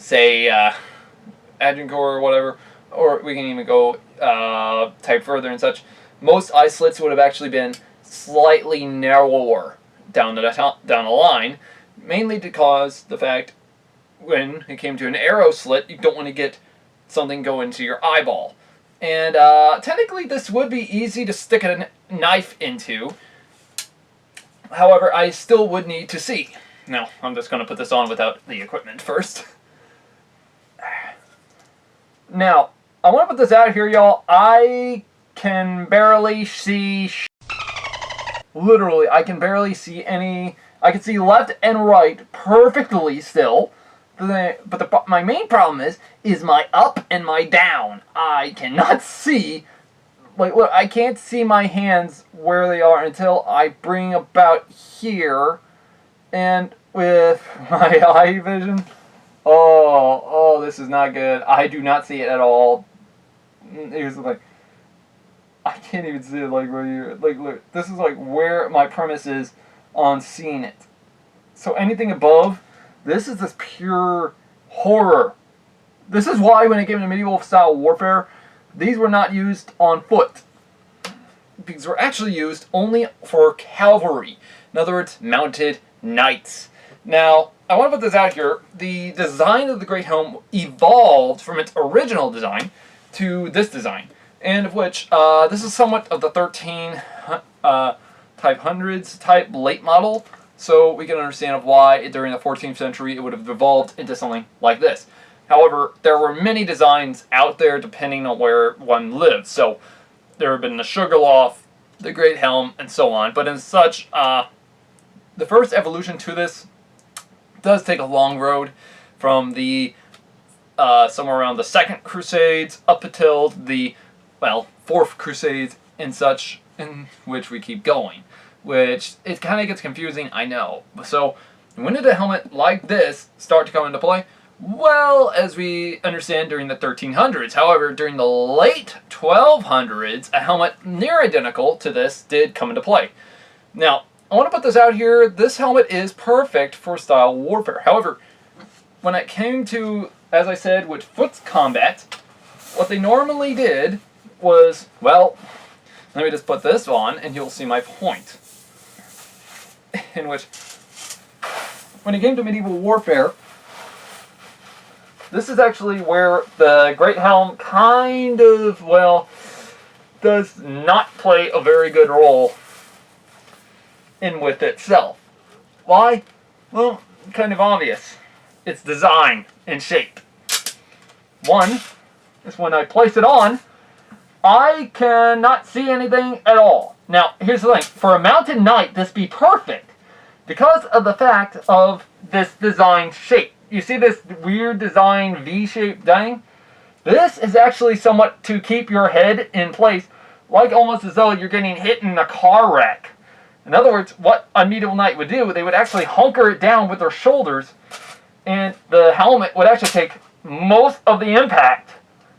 say, Agincourt or whatever, or we can even go type further and such, most eye slits would have actually been slightly narrower down the line, mainly because the fact when it came to an arrow slit, you don't want to get something go into your eyeball. And technically this would be easy to stick a knife into. However, I still would need to see. Now, I'm just going to put this on without the equipment first. Now, I want to put this out here, y'all. I can barely see literally, I can barely see any. I can see left and right perfectly still. But my main problem is my up and my down. I cannot see. Like, look, I can't see my hands where they are until I bring about here. And with my eye vision, oh, this is not good. I do not see it at all. Here's the thing. I can't even see it, like, right here. Like, look, this is, like, where my premise is on seeing it. So anything above, this is this pure horror. This is why when it came to medieval-style warfare, these were not used on foot. Because they were actually used only for cavalry. In other words, mounted knights. Now, I want to put this out here. The design of the Great Helm evolved from its original design to this design. And of which, this is somewhat of the 1300s type late model. So we can understand of why during the 14th century it would have evolved into something like this. However, there were many designs out there depending on where one lived. So there have been the Sugarloaf, the Great Helm, and so on. But in such, the first evolution to this does take a long road from the somewhere around the Second Crusades up until the, well, Fourth Crusades and such, in which we keep going. Which, it kind of gets confusing, I know. So, when did a helmet like this start to come into play? Well, as we understand, during the 1300s. However, during the late 1200s, a helmet near identical to this did come into play. Now, I want to put this out here. This helmet is perfect for style warfare. However, when it came to, as I said, with foot combat, what they normally did was, well, let me just put this on and you'll see my point. In which, when it came to medieval warfare, this is actually where the Great Helm kind of, well, does not play a very good role in with itself. Why? Well, kind of obvious. Its design and shape. One is when I place it on, I cannot see anything at all. Now, here's the thing. For a mounted knight, this be perfect because of the fact of this design shape. You see this weird design V-shaped thing? This is actually somewhat to keep your head in place, like almost as though you're getting hit in a car wreck. In other words, what a medieval knight would do, they would actually hunker it down with their shoulders, and the helmet would actually take most of the impact,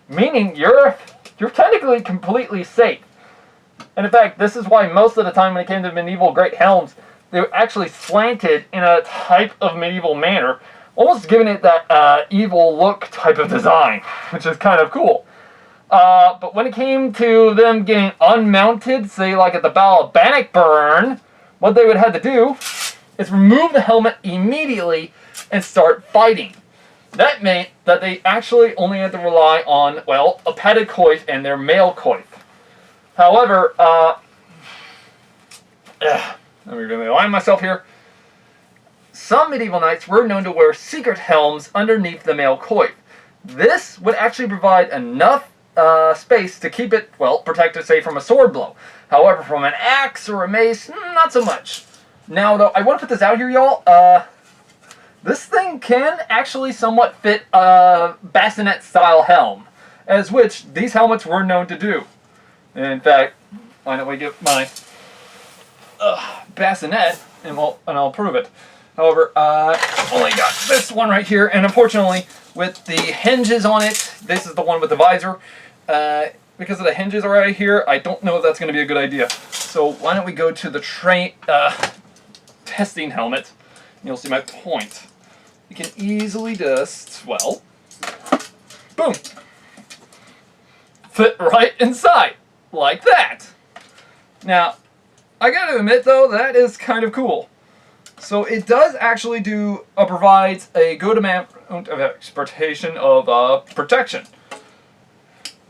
meaning you're technically completely safe. And in fact, this is why most of the time when it came to medieval great helms, they were actually slanted in a type of medieval manner, almost giving it that evil look type of design, which is kind of cool. But when it came to them getting unmounted, say like at the Battle of Bannockburn, what they would have to do is remove the helmet immediately and start fighting. That meant that they actually only had to rely on, well, a padded coif and their mail coif. However, let me really align myself here. Some medieval knights were known to wear secret helms underneath the mail coif. This would actually provide enough space to keep it, well, protected, say, from a sword blow. However, from an axe or a mace, not so much. Now, though, I want to put this out here, y'all. This thing can actually somewhat fit a bassinet-style helm, as which these helmets were known to do. In fact, why don't we get my bassinet, and I'll prove it. However, I've only got this one right here, and unfortunately, with the hinges on it, this is the one with the visor. Because of the hinges right here, I don't know if that's going to be a good idea. So why don't we go to the testing helmet, and you'll see my point. you can easily just, well, boom, fit right inside, like that. Now, I gotta admit though, that is kind of cool. So it does actually provides a good amount of expectation of protection.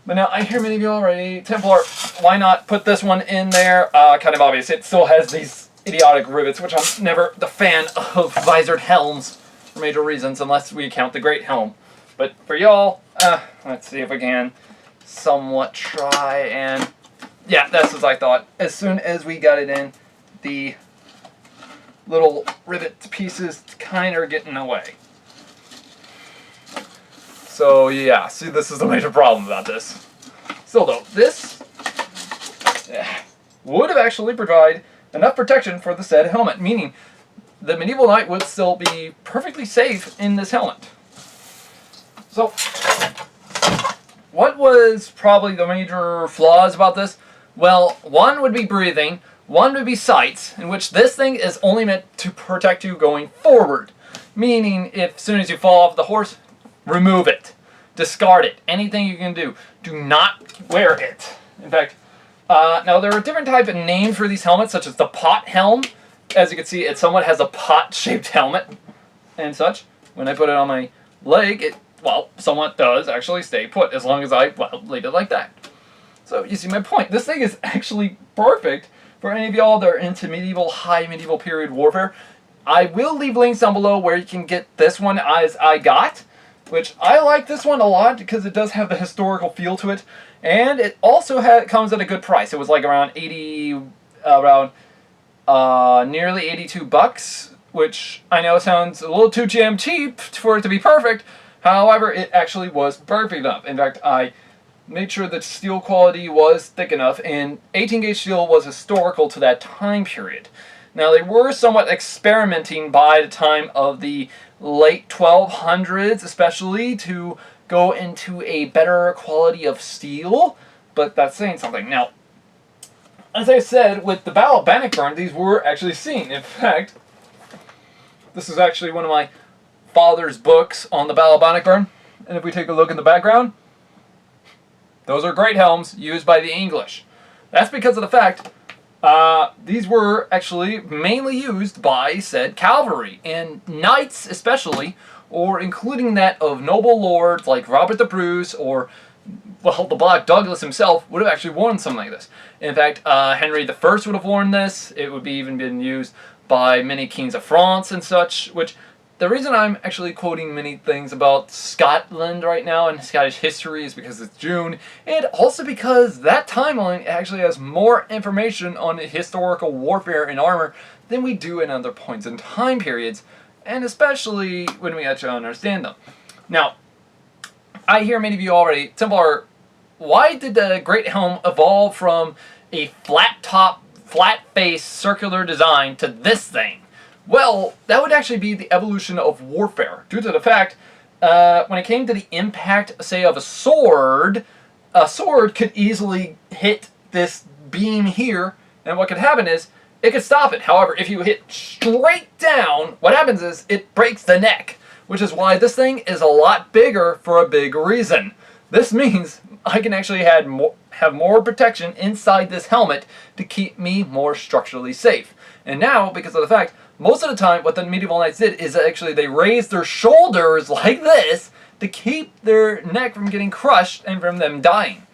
But now, I hear many of you already, Templar, why not put this one in there? Kind of obvious. It still has these idiotic rivets, which I'm never the fan of visored helms for major reasons, unless we count the Great Helm. But for y'all, let's see if we can somewhat try and... Yeah, that's what I thought. As soon as we got it in, the little rivet pieces kind of getting away. So yeah, see, this is the major problem about this. Still though, this would have actually provided enough protection for the said helmet, meaning the medieval knight would still be perfectly safe in this helmet. So, what was probably the major flaws about this? Well, one would be breathing, one would be sights, in which this thing is only meant to protect you going forward. Meaning, if as soon as you fall off the horse, remove it. Discard it. Anything you can do. Do not wear it. In fact, now there are different types of names for these helmets, such as the pot helm. As you can see, it somewhat has a pot-shaped helmet and such. When I put it on my leg, it, well, somewhat does actually stay put, as long as I, well, leave it like that. So, you see my point. This thing is actually perfect for any of y'all that are into medieval, high medieval period warfare. I will leave links down below where you can get this one as I got, which I like this one a lot because it does have the historical feel to it, and it also comes at a good price. It was like around nearly 82 bucks, which I know sounds a little too damn cheap for it to be perfect. However, it actually was perfect enough. In fact, I made sure that steel quality was thick enough, and 18 gauge steel was historical to that time period. Now, they were somewhat experimenting by the time of the late 1200s, especially, to go into a better quality of steel, but that's saying something. Now, as I said, with the Battle of Bannockburn, these were actually seen. In fact, this is actually one of my father's books on the Battle of Bannockburn, and if we take a look in the background, those are great helms used by the English. That's because of the fact these were actually mainly used by said cavalry, and knights especially, or including that of noble lords like Robert the Bruce or, well, the Black Douglas himself would have actually worn something like this. In fact, Henry I would have worn this. It would be even been used by many kings of France and such, which the reason I'm actually quoting many things about Scotland right now and Scottish history is because it's June, and also because that timeline actually has more information on historical warfare and armor than we do in other points in time periods, and especially when we actually understand them. Now, I hear many of you already, Templar, why did the Great Helm evolve from a flat top, flat face, circular design to this thing? Well, that would actually be the evolution of warfare, due to the fact, when it came to the impact, say, of a sword could easily hit this beam here, and what could happen is, it could stop it. However, if you hit straight down, what happens is, it breaks the neck, which is why this thing is a lot bigger for a big reason. This means I can actually have more protection inside this helmet to keep me more structurally safe. And now, because of the fact, most of the time, what the medieval knights did is actually they raised their shoulders like this to keep their neck from getting crushed and from them dying.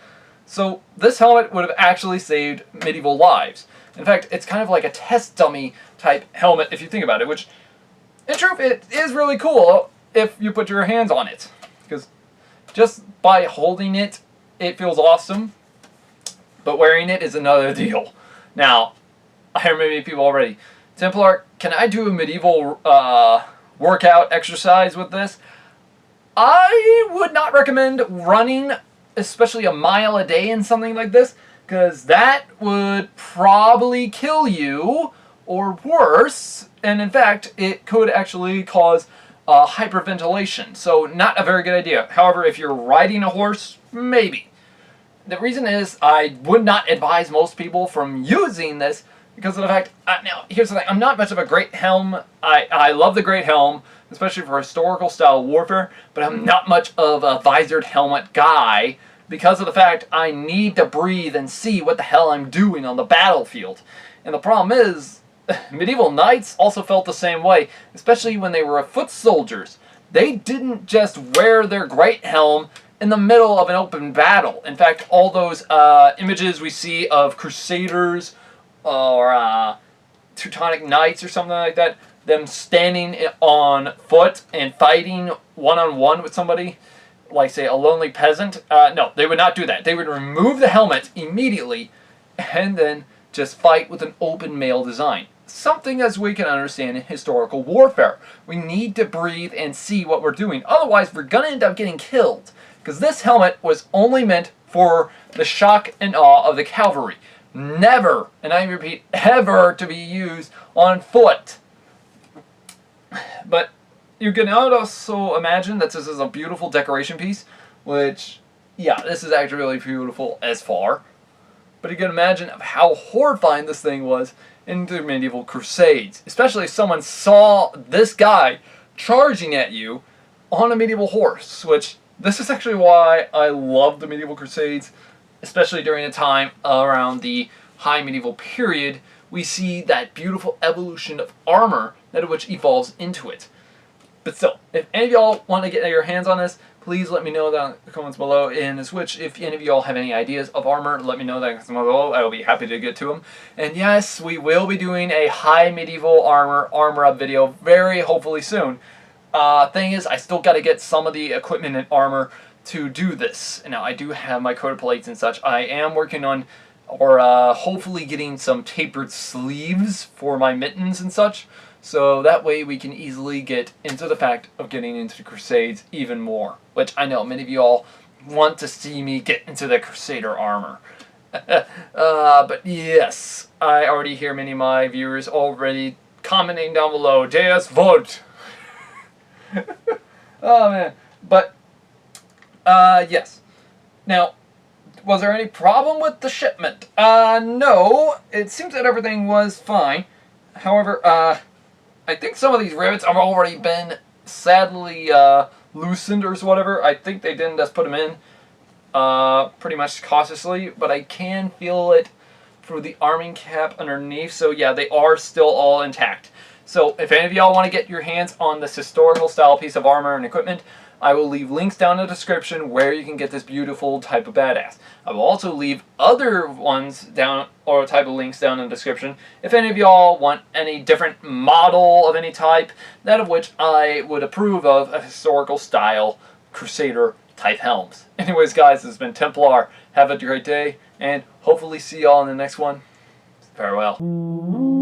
So this helmet would have actually saved medieval lives. In fact, it's kind of like a test dummy type helmet if you think about it, which, in truth, it is really cool if you put your hands on it. Because just by holding it, it feels awesome, but wearing it is another deal. Now, I hear many people already, Templar, can I do a medieval workout exercise with this? I would not recommend running, especially a mile a day in something like this, because that would probably kill you, or worse, and in fact, it could actually cause hyperventilation, so not a very good idea. However, if you're riding a horse, maybe. The reason is, I would not advise most people from using this, because of the fact, now, here's the thing, I'm not much of a great helm, I love the great helm, especially for historical style warfare, but I'm not much of a visored helmet guy, because of the fact I need to breathe and see what the hell I'm doing on the battlefield. And the problem is, medieval knights also felt the same way, especially when they were foot soldiers. They didn't just wear their great helm in the middle of an open battle. In fact, all those images we see of crusaders or Teutonic knights or something like that, them standing on foot and fighting one-on-one with somebody, like, say, a lonely peasant, no, they would not do that. They would remove the helmet immediately and then just fight with an open mail design. Something as we can understand in historical warfare. We need to breathe and see what we're doing. Otherwise, we're going to end up getting killed. Because this helmet was only meant for the shock and awe of the cavalry. Never, and I repeat, ever to be used on foot. But you can also imagine that this is a beautiful decoration piece, which, yeah, this is actually really beautiful as far. But you can imagine how horrifying this thing was in the medieval crusades. Especially if someone saw this guy charging at you on a medieval horse, which this is actually why I love the medieval crusades, especially during a time around the high medieval period. We see that beautiful evolution of armor that which evolves into it. But still, if any of y'all want to get your hands on this, please let me know down in the comments below. And switch, if any of y'all have any ideas of armor, let me know down in the comments below. I will be happy to get to them. And yes, we will be doing a high medieval armor up video very hopefully soon. Thing is, I still got to get some of the equipment and armor to do this. Now, I do have my coated plates and such. I am working on, or hopefully getting some tapered sleeves for my mittens and such. So that way we can easily get into the fact of getting into the Crusades even more. Which I know many of you all want to see me get into the Crusader armor. But yes, I already hear many of my viewers already commenting down below, Deus Vult! Oh man. But, yes. Now, was there any problem with the shipment? No. It seems that everything was fine. However, I think some of these rivets have already been sadly loosened or whatever. I think they didn't just put them in pretty much cautiously, but I can feel it through the arming cap underneath. So yeah, they are still all intact. So if any of y'all want to get your hands on this historical style piece of armor and equipment, I will leave links down in the description where you can get this beautiful type of badass. I will also leave other ones down, or type of links down in the description, if any of y'all want any different model of any type, that of which I would approve of a historical style Crusader type helms. Anyways guys, this has been Templar. Have a great day, and hopefully see y'all in the next one. Farewell.